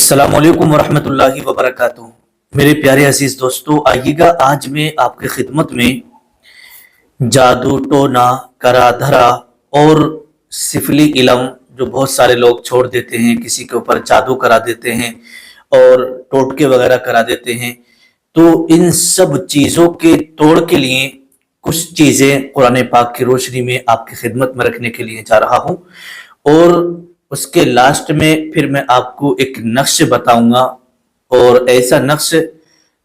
अस्सलाम वालेकुम वरहमतुल्लाहि वबरकातुहू। मेरे प्यारे अजीज दोस्तों, आइएगा आज मैं आपकी खिदमत में जादू टोना करा धरा और सिफली इलम जो बहुत सारे लोग छोड़ देते हैं, किसी के ऊपर जादू करा देते हैं और टोटके वगैरह करा देते हैं। तो इन सब चीज़ों के तोड़ के लिए कुछ चीज़ें कुरान पाक की रोशनी में आपकी खिदमत में रखने के लिए जा रहा हूँ। और उसके लास्ट में फिर मैं आपको एक नक्श बताऊंगा, और ऐसा नक्श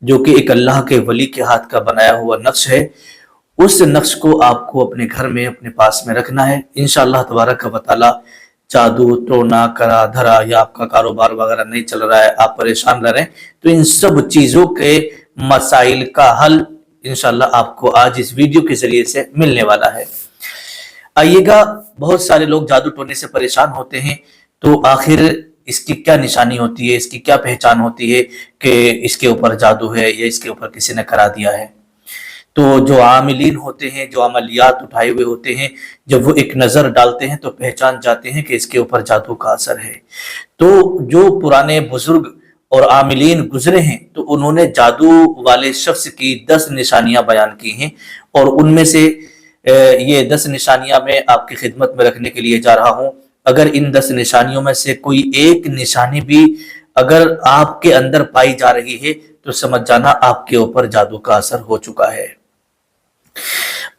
जो कि एक अल्लाह के वली के हाथ का बनाया हुआ नक्श है। उस नक्श को आपको अपने घर में अपने पास में रखना है। इंशाअल्लाह तबारक व तआला जादू टोना करा धरा या आपका कारोबार वगैरह नहीं चल रहा है, आप परेशान रह रहे हैं, तो इन सब चीज़ों के मसाइल का हल इंशाअल्लाह आपको आज इस वीडियो के जरिए से मिलने वाला है। आइएगा, बहुत सारे लोग जादू टोने से परेशान होते हैं, तो आखिर इसकी क्या निशानी होती है, इसकी क्या पहचान होती है कि इसके ऊपर जादू है या इसके ऊपर किसी ने करा दिया है। तो जो आमिलीन होते हैं, जो अमलियात उठाए हुए होते हैं, जब वो एक नज़र डालते हैं तो पहचान जाते हैं कि इसके ऊपर जादू का असर है। तो जो पुराने बुजुर्ग और आमिलीन गुजरे हैं, तो उन्होंने जादू वाले शख्स की 10 निशानियां बयान की हैं, और उनमें से ये 10 निशानियां मैं आपकी खिदमत में रखने के लिए जा रहा हूं। अगर इन 10 निशानियों में से कोई एक निशानी भी अगर आपके अंदर पाई जा रही है, तो समझ जाना आपके ऊपर जादू का असर हो चुका है।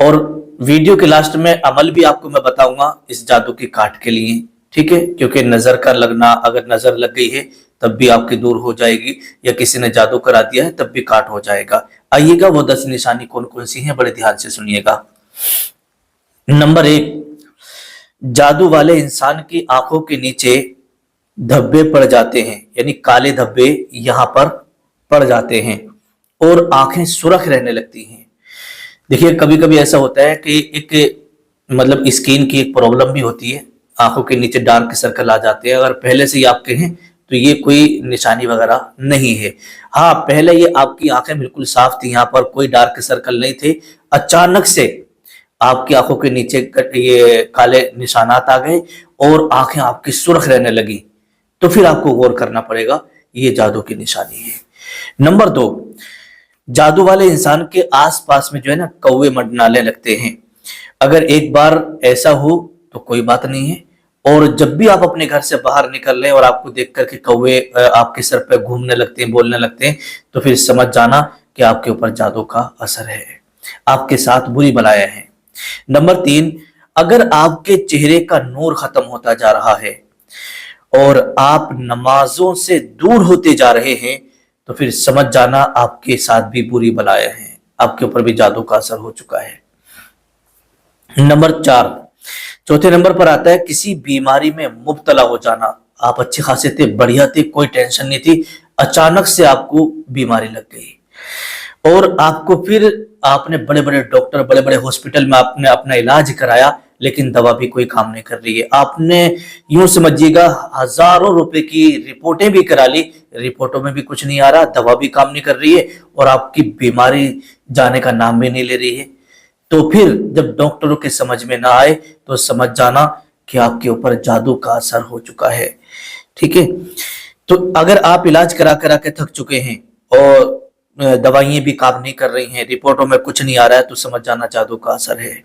और वीडियो के लास्ट में अमल भी आपको मैं बताऊंगा इस जादू की काट के लिए, ठीक है, क्योंकि नजर का लगना, अगर नजर लग गई है तब भी आपकी दूर हो जाएगी, या किसी ने जादू करा दिया है तब भी काट हो जाएगा। आइएगा, वो 10 निशानी कौन कौन सी हैं, बड़े ध्यान से सुनिएगा। नंबर 1, जादू वाले इंसान की आंखों के नीचे धब्बे पड़ जाते हैं, यानी काले धब्बे यहां पर पड़ जाते हैं और आंखें सुरख रहने लगती हैं। देखिए, कभी कभी ऐसा होता है कि एक मतलब स्किन की एक प्रॉब्लम भी होती है, आंखों के नीचे डार्क सर्कल आ जाते हैं। अगर पहले से ही आपके हैं तो ये कोई निशानी वगैरह नहीं है। हाँ, पहले ये आपकी आंखें बिल्कुल साफ थी, यहाँ पर कोई डार्क सर्कल नहीं थे, अचानक से आपकी आंखों के नीचे ये काले निशानात आ गए और आंखें आपकी सुर्ख रहने लगी, तो फिर आपको गौर करना पड़ेगा, ये जादू की निशानी है। नंबर 2, जादू वाले इंसान के आसपास में जो है ना कौवे मंडराने लगते हैं। अगर एक बार ऐसा हो तो कोई बात नहीं है, और जब भी आप अपने घर से बाहर निकल रहे हैं और आपको देख करके कौवे आपके सर पे घूमने लगते हैं, बोलने लगते हैं, तो फिर समझ जाना कि आपके ऊपर जादू का असर है, आपके साथ बुरी बलाएं हैं। नंबर 3, अगर आपके चेहरे का नूर खत्म होता जा रहा है और आप नमाजों से दूर होते जा रहे हैं, तो फिर समझ जाना आपके साथ भी बुरी बलाएं हैं, आपके ऊपर भी जादू का असर हो चुका है। नंबर 4, चौथे नंबर पर आता है किसी बीमारी में मुब्तला हो जाना। आप अच्छे खासे थे, बढ़िया थे, कोई टेंशन नहीं थी, अचानक से आपको बीमारी लग गई और आपको फिर आपने बड़े बड़े डॉक्टर, बड़े बड़े हॉस्पिटल में आपने अपना इलाज कराया, लेकिन दवा भी कोई काम नहीं कर रही है। आपने यूं समझिएगा हजारों रुपए की रिपोर्टें भी करा ली, रिपोर्टों में भी कुछ नहीं आ रहा, दवा भी काम नहीं कर रही है, और आपकी बीमारी जाने का नाम भी नहीं ले रही है। तो फिर जब डॉक्टरों के समझ में ना आए तो समझ जाना कि आपके ऊपर जादू का असर हो चुका है, ठीक है। तो अगर आप इलाज करा करा के थक चुके हैं और दवाइयां भी काम नहीं कर रही हैं, रिपोर्टों में कुछ नहीं आ रहा है, तो समझ जाना जादू का असर है।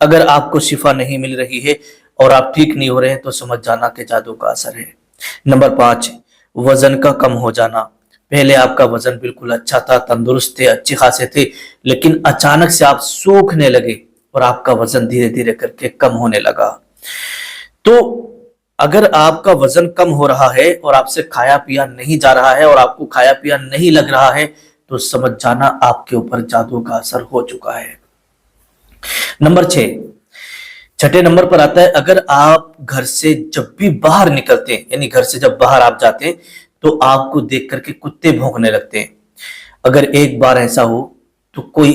अगर आपको शिफा नहीं मिल रही है और आप ठीक नहीं हो रहे हैं, तो समझ जाना कि जादू का असर है। नंबर 5, वजन का कम हो जाना। पहले आपका वजन बिल्कुल अच्छा था, तंदुरुस्त थे, अच्छे खासे थे, लेकिन अचानक से आप सूखने लगे और आपका वजन धीरे धीरे करके कम होने लगा। तो अगर आपका वजन कम हो रहा है और आपसे खाया पिया नहीं जा रहा है और आपको खाया पिया नहीं लग रहा है, तो समझ जाना आपके ऊपर जादू का असर हो चुका है। नंबर 6, छठे नंबर पर आता है अगर आप घर से जब भी बाहर निकलते हैं, यानी घर से जब बाहर आप जाते हैं, तो आपको देख करके कुत्ते भौंकने लगते हैं। अगर एक बार ऐसा हो तो कोई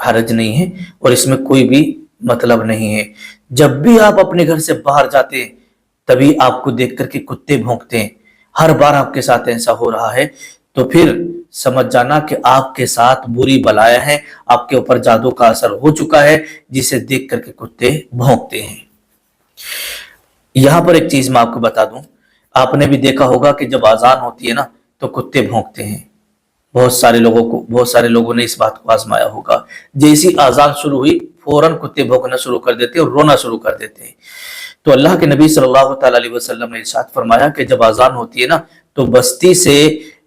हर्ज नहीं है और इसमें कोई भी मतलब नहीं है। जब भी आप अपने घर से बाहर जाते हैं तभी आपको देख करके कुत्ते भौंकते हैं, हर बार आपके साथ ऐसा हो रहा है, तो फिर समझ जाना कि आपके साथ बुरी बलाएं हैं, आपके ऊपर जादू का असर हो चुका है, जिसे देख करके कुत्ते भौंकते हैं। यहां पर एक चीज मैं आपको बता दूं, आपने भी देखा होगा कि जब आजान होती है ना तो कुत्ते भौंकते हैं। बहुत सारे लोगों ने इस बात को आजमाया होगा। जैसी आजान शुरू हुई फौरन कुत्ते भौंकना शुरू कर देते हैं और रोना शुरू कर देते हैं। तो अल्लाह के नबी सल्लल्लाहु ताला अलैहि वसल्लम ने इरशाद फरमाया कि जब आजान होती है ना तो बस्ती से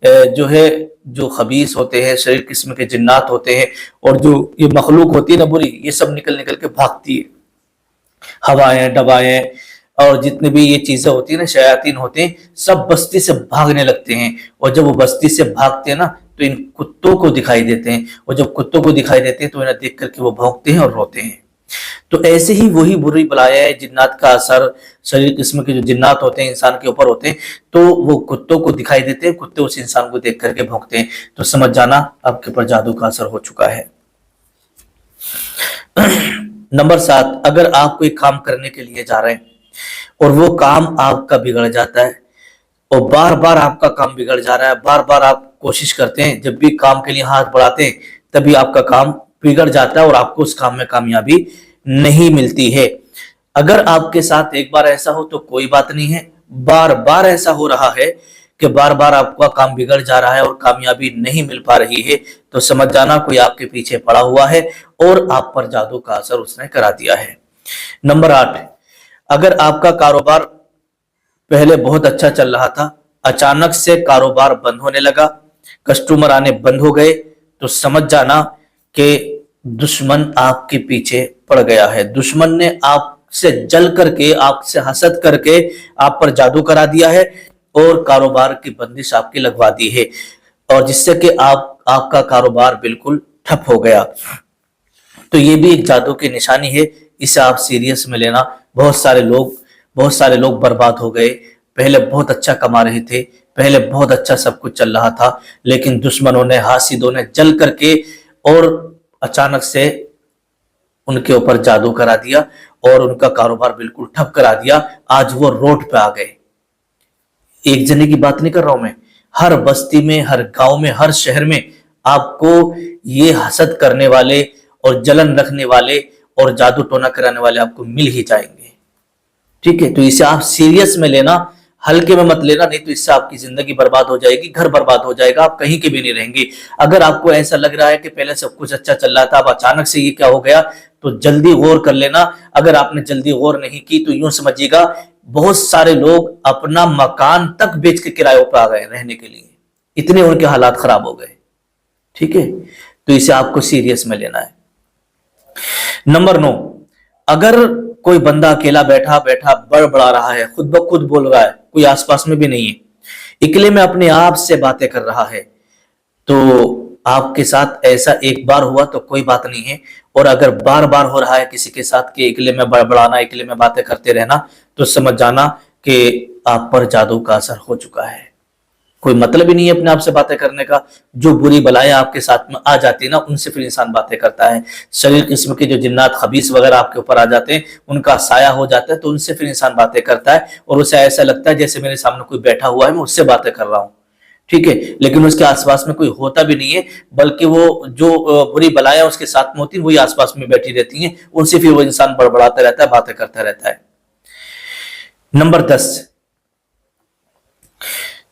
जो खबीस होते हैं, शरीर किस्म के जिन्नात होते हैं और जो ये मखलूक होती है ना बुरी, ये सब निकल निकल के भागती है। हवाएं डबाएं और जितने भी ये चीजें होती है ना, शयातीन होते हैं, सब बस्ती से भागने लगते हैं। और जब वो बस्ती से भागते हैं ना तो इन कुत्तों को दिखाई देते हैं, और जब कुत्तों को दिखाई देते हैं तो इन्हें देख करके वो भौंकते हैं और रोते हैं। तो ऐसे ही वही बुरी बलाएं, जिन्नात का असर, शरीर किस्म के जो जिन्नात होते हैं इंसान के ऊपर होते हैं, तो वो कुत्तों को दिखाई देते हैं, कुत्ते उस इंसान को देख करके भौंकते हैं। तो समझ जाना आपके ऊपर जादू का असर हो चुका है। नंबर 7, अगर आप कोई काम करने के लिए जा रहे हैं और वो काम आपका बिगड़ जाता है, और बार बार आपका काम बिगड़ जा रहा है, बार बार आप कोशिश करते हैं, जब भी काम के लिए हाथ बढ़ाते हैं तभी आपका काम बिगड़ जाता है और आपको उस काम में कामयाबी नहीं मिलती है। अगर आपके साथ एक बार ऐसा हो तो कोई बात नहीं है, बार बार ऐसा हो रहा है कि बार बार आपका काम बिगड़ जा रहा है और कामयाबी नहीं मिल पा रही है, तो समझ जाना कोई आपके पीछे पड़ा हुआ है और आप पर जादू का असर उसने करा दिया है। नंबर 8, अगर आपका कारोबार पहले बहुत अच्छा चल रहा था, अचानक से कारोबार बंद होने लगा, कस्टमर आने बंद हो गए, तो समझ जाना कि दुश्मन आपके पीछे पड़ गया है। दुश्मन ने आपसे जल करके, आपसे हसद करके आप पर जादू करा दिया है और कारोबार की बंदिश आपकी लगवा दी है, और जिससे कि आपका कारोबार बिल्कुल ठप हो गया। तो ये भी एक जादू की निशानी है, इसे आप सीरियस में लेना। बहुत सारे लोग बर्बाद हो गए। पहले बहुत अच्छा कमा रहे थे, पहले बहुत अच्छा सब कुछ चल रहा था, लेकिन दुश्मनों ने, हासिदों ने जल करके और अचानक से उनके ऊपर जादू करा दिया और उनका कारोबार बिल्कुल ठप करा दिया। आज वो रोड पे आ गए। एक जने की बात नहीं कर रहा हूं मैं, हर बस्ती में, हर गांव में, हर शहर में आपको ये हसद करने वाले और जलन रखने वाले और जादू टोना कराने वाले आपको मिल ही जाएंगे। ठीक है, तो इसे आप सीरियस में लेना, हल्के में मत लेना, नहीं तो इससे आपकी जिंदगी बर्बाद हो जाएगी, घर बर्बाद हो जाएगा, आप कहीं के भी नहीं रहेंगे। अगर आपको ऐसा लग रहा है कि पहले सब कुछ अच्छा चल रहा था, अब अचानक से ये क्या हो गया, तो जल्दी गौर कर लेना। अगर आपने जल्दी गौर नहीं की तो यूं समझिएगा बहुत सारे लोग अपना मकान तक बेच के किरायों पर आ गए रहने के लिए, इतने उनके हालात खराब हो गए। ठीक है, तो इसे आपको सीरियस में लेना है। नंबर 9, अगर कोई बंदा अकेला बैठा बैठा बड़बड़ा रहा है, खुद ब खुद बोल रहा है, कोई आसपास में भी नहीं है, अकेले में अपने आप से बातें कर रहा है, तो आपके साथ ऐसा एक बार हुआ तो कोई बात नहीं है, और अगर बार बार हो रहा है किसी के साथ कि अकेले में बड़बड़ाना, अकेले में बातें करते रहना, तो समझ जाना कि आप पर जादू का असर हो चुका है। कोई मतलब ही नहीं है अपने आप से बातें करने का। जो बुरी बलाएं आपके साथ में आ जाती है ना, उनसे फिर इंसान बातें करता है। शरीर किस्म के जो जिन्नात खबीस वगैरह आपके ऊपर आ जाते हैं, उनका साया हो जाता है, तो उनसे फिर इंसान बातें करता है और उसे ऐसा लगता है जैसे मेरे सामने कोई बैठा हुआ है, मैं उससे बातें कर रहा हूँ। ठीक है, लेकिन उसके आसपास में कोई होता भी नहीं है, बल्कि वो जो बुरी बलाएं उसके साथ में होती है वही आसपास में बैठी रहती हैं, उनसे फिर वो इंसान बड़बड़ाता रहता है, बातें करता रहता है। नंबर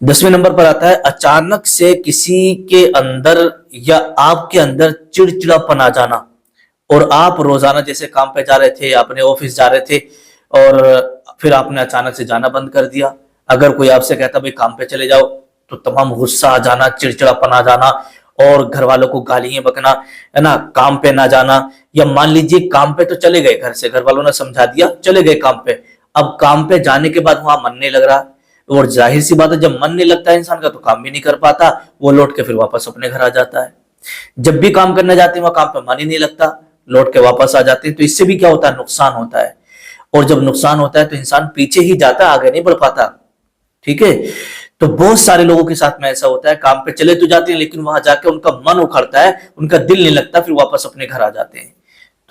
10वें नंबर पर आता है, अचानक से किसी के अंदर या आपके अंदर चिड़चिड़ापन आ जाना, और आप रोजाना जैसे काम पे जा रहे थे, अपने ऑफिस जा रहे थे, और फिर आपने अचानक से जाना बंद कर दिया। अगर कोई आपसे कहता भाई काम पे चले जाओ, तो तमाम गुस्सा आ जाना, चिड़चिड़ापन आ जाना, और घर वालों को गालियां बकना, है ना, काम पे ना जाना। या मान लीजिए काम पे तो चले गए, घर से घर वालों ने समझा दिया, चले गए काम पे, अब काम पे जाने के बाद वहां मन नहीं लग रहा, और जाहिर सी बात है जब मन नहीं लगता है इंसान का तो काम भी नहीं कर पाता, वो लौट के फिर वापस अपने घर आ जाता है। जब भी काम करने जाते हैं वहां काम पे मन ही नहीं लगता, लौट के वापस आ जाते हैं। तो इससे भी क्या होता है, नुकसान होता है, और जब नुकसान होता है तो इंसान पीछे ही जाता है, आगे नहीं बढ़ पाता। ठीक है, तो बहुत सारे लोगों के साथ में ऐसा होता है, काम पे चले तो जाते हैं लेकिन वहां जाके उनका मन उखड़ता है, उनका दिल नहीं लगता, फिर वापस अपने घर आ जाते हैं।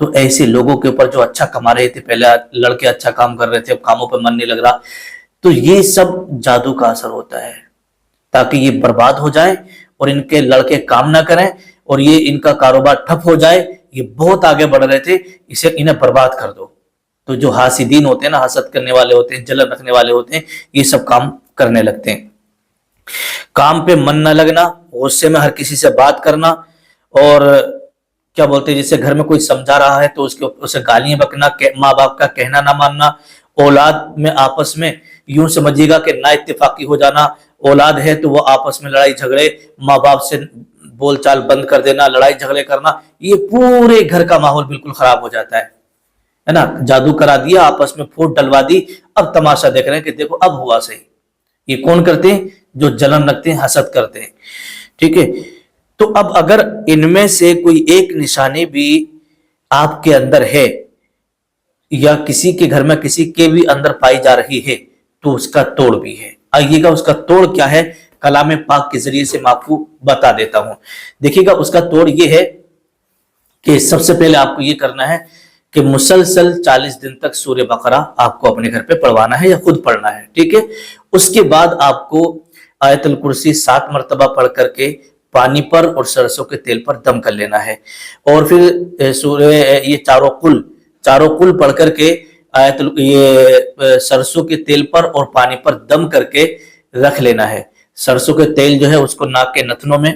तो ऐसे लोगों के ऊपर जो अच्छा कमा रहे थे, पहले लड़के अच्छा काम कर रहे थे, अब कामों पर मन नहीं लग रहा, तो ये सब जादू का असर होता है, ताकि ये बर्बाद हो जाए और इनके लड़के काम ना करें और ये इनका कारोबार ठप हो जाए। ये बहुत आगे बढ़ रहे थे, इसे इन्हें बर्बाद कर दो تو جو حاسدین ہوتے ہیں نا, حسد کرنے والے ہوتے ہیں, جلن رکھنے والے ہوتے ہیں, یہ سب کام کرنے لگتے ہیں. کام پہ من نہ لگنا, غصے میں ہر کسی سے بات کرنا, اور کیا بولتے ہیں, جسے گھر میں کوئی سمجھا رہا ہے تو اسے گالیاں بکنا, ماں باپ کا کہنا نہ ماننا, اولاد میں آپس میں یوں سمجھیے گا کہ نا اتفاقی ہو جانا, اولاد ہے تو وہ آپس میں لڑائی جھگڑے, ماں باپ سے بول چال بند کر دینا, لڑائی جھگڑے کرنا, یہ پورے گھر کا ماحول بالکل خراب ہو جاتا ہے نا. جادو کرا دیا, آپس میں پھوٹ ڈلوا دی, اب تماشا دیکھ رہے ہیں کہ دیکھو اب ہوا صحیح. یہ کون کرتے ہیں؟ جو جلن رکھتے ہیں, حسد کرتے ہیں. ٹھیک ہے, تو اب اگر ان میں سے کوئی ایک نشانی بھی آپ کے اندر ہے یا کسی کے گھر میں کسی کے بھی اندر پائی جا رہی ہے تو اس کا توڑ بھی ہے. آئیے گا اس کا توڑ کیا ہے, کلام پاک کے ذریعے سے میں آپ کو بتا دیتا ہوں. دیکھیے گا اس کا توڑ یہ ہے کہ سب سے پہلے آپ کو یہ کرنا ہے کہ مسلسل 40 دن تک سورہ بقرہ آپ کو اپنے گھر پہ پڑھوانا ہے یا خود پڑھنا ہے. ٹھیک ہے, اس کے بعد آپ کو آیت الکرسی 7 مرتبہ پڑھ کر کے پانی پر اور سرسوں کے تیل پر دم کر لینا ہے, اور پھر سورہ یہ چاروں قل پڑھ کر کے یہ سرسوں کے تیل پر اور پانی پر دم کر کے رکھ لینا ہے. سرسوں کے تیل جو ہے اس کو ناک کے نتنوں میں,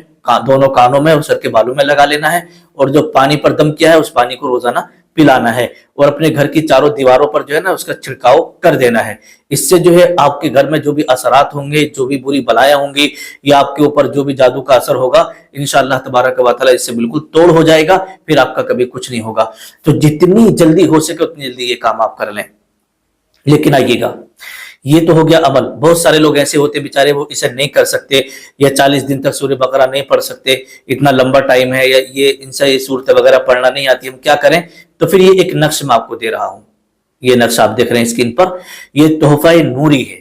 دونوں کانوں میں اور سر کے بالوں میں لگا لینا ہے, اور جو پانی پر دم کیا ہے اس پانی کو روزانہ پلانا ہے, اور اپنے گھر کی چاروں دیواروں پر جو ہے نا اس کا چھڑکاؤ کر دینا ہے. اس سے جو ہے آپ کے گھر میں جو بھی اثرات ہوں گے, جو بھی بری بلائیں ہوں گی, یا آپ کے اوپر جو بھی جادو کا اثر ہوگا, انشاءاللہ تبارک و تعالی اس سے بالکل توڑ ہو جائے گا, پھر آپ کا کبھی کچھ نہیں ہوگا. تو جتنی جلدی ہو سکے اتنی جلدی یہ کام آپ کر لیں. لیکن آئیے گا, یہ تو ہو گیا عمل. بہت سارے لوگ ایسے ہوتے بیچارے وہ اسے نہیں کر سکتے, یا 40 دن تک سورہ بقرہ نہیں پڑھ سکتے, اتنا لمبا ٹائم ہے, یا یہ ان سے یہ صورتیں وغیرہ پڑھنا نہیں آتی, ہم کیا کریں؟ تو پھر یہ ایک نقش میں آپ کو دے رہا ہوں. یہ نقش آپ دیکھ رہے ہیں اسکرین پر, یہ تحفہ نوری ہے.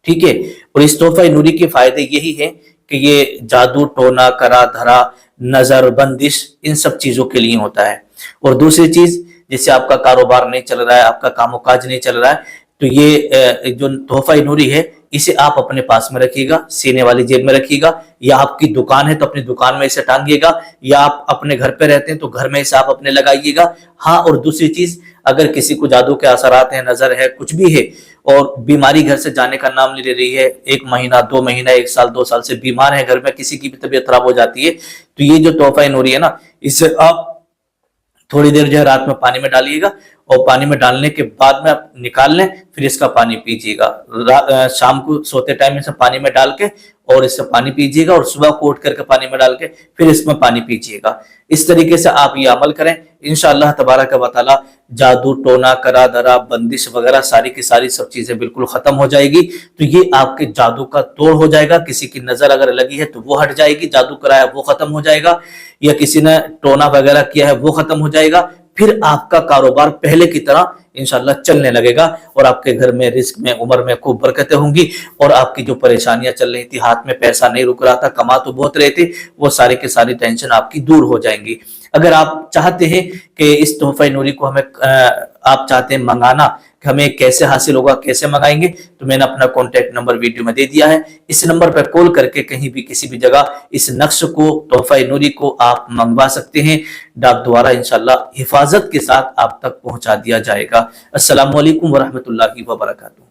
ٹھیک ہے, اور اس تحفہ نوری کے فائدے یہی ہیں کہ یہ جادو ٹونا کرا دھرا نظر بندش ان سب چیزوں کے لیے ہوتا ہے. اور دوسری چیز, جیسے آپ کا کاروبار نہیں چل رہا ہے, آپ کا کام و کاج نہیں چل رہا ہے, تو یہ جو تحفہ نوری ہے اسے آپ اپنے پاس میں رکھیے گا, سینے والی جیب میں رکھیے گا, یا آپ کی دکان ہے تو اپنی دکان میں اسے ٹانگیے گا, یا آپ اپنے گھر پہ رہتے ہیں تو گھر میں اسے آپ اپنے لگائیے گا. ہاں, اور دوسری چیز, اگر کسی کو جادو کے اثرات ہیں, نظر ہے, کچھ بھی ہے, اور بیماری گھر سے جانے کا نام نہیں لے رہی ہے, 1 مہینہ 2 مہینہ 1 سال 2 سال سے بیمار ہے, گھر میں کسی کی بھی طبیعت خراب ہو جاتی ہے, تو یہ جو تحفہ نوری ہے نا, اسے آپ تھوڑی دیر جو ہے رات میں پانی میں ڈالیے گا, اور پانی میں ڈالنے کے بعد میں آپ نکال لیں, پھر اس کا پانی پیجیے گا. شام کو سوتے ٹائم اسے پانی میں ڈال کے اور اس سے پانی پیجیے گا, اور صبح کو اٹھ کر کے پانی میں ڈال کے پھر اس میں پانی پیجیے گا. اس طریقے سے آپ یہ عمل کریں, انشاءاللہ تبارک و تعالی جادو ٹونا کرا دھرا بندش وغیرہ ساری کی ساری سب چیزیں بالکل ختم ہو جائے گی. تو یہ آپ کے جادو کا توڑ ہو جائے گا. کسی کی نظر اگر لگی ہے تو وہ ہٹ جائے گی, جادو کرایا وہ ختم ہو جائے گا, یا کسی نے ٹونا وغیرہ کیا ہے وہ ختم ہو جائے گا. پھر آپ کا کاروبار پہلے کی طرح انشاءاللہ چلنے لگے گا, اور آپ کے گھر میں رزق میں عمر میں خوب برکتیں ہوں گی, اور آپ کی جو پریشانیاں چل رہی تھی, ہاتھ میں پیسہ نہیں رک رہا تھا, کما تو بہت رہے تھے, وہ سارے کے ساری ٹینشن آپ کی دور ہو جائیں گی. اگر آپ چاہتے ہیں کہ اس تحفہ نوری کو ہمیں آپ چاہتے ہیں منگانا, کہ ہمیں کیسے حاصل ہوگا, کیسے منگائیں گے, تو میں نے اپنا کانٹیکٹ نمبر ویڈیو میں دے دیا ہے. اس نمبر پر کال کر کے کہیں بھی کسی بھی جگہ اس نقش کو, تحفہ نوری کو آپ منگوا سکتے ہیں. ڈاک دوارا انشاءاللہ حفاظت کے ساتھ آپ تک پہنچا دیا جائے گا. السلام علیکم ورحمۃ اللہ وبرکاتہ.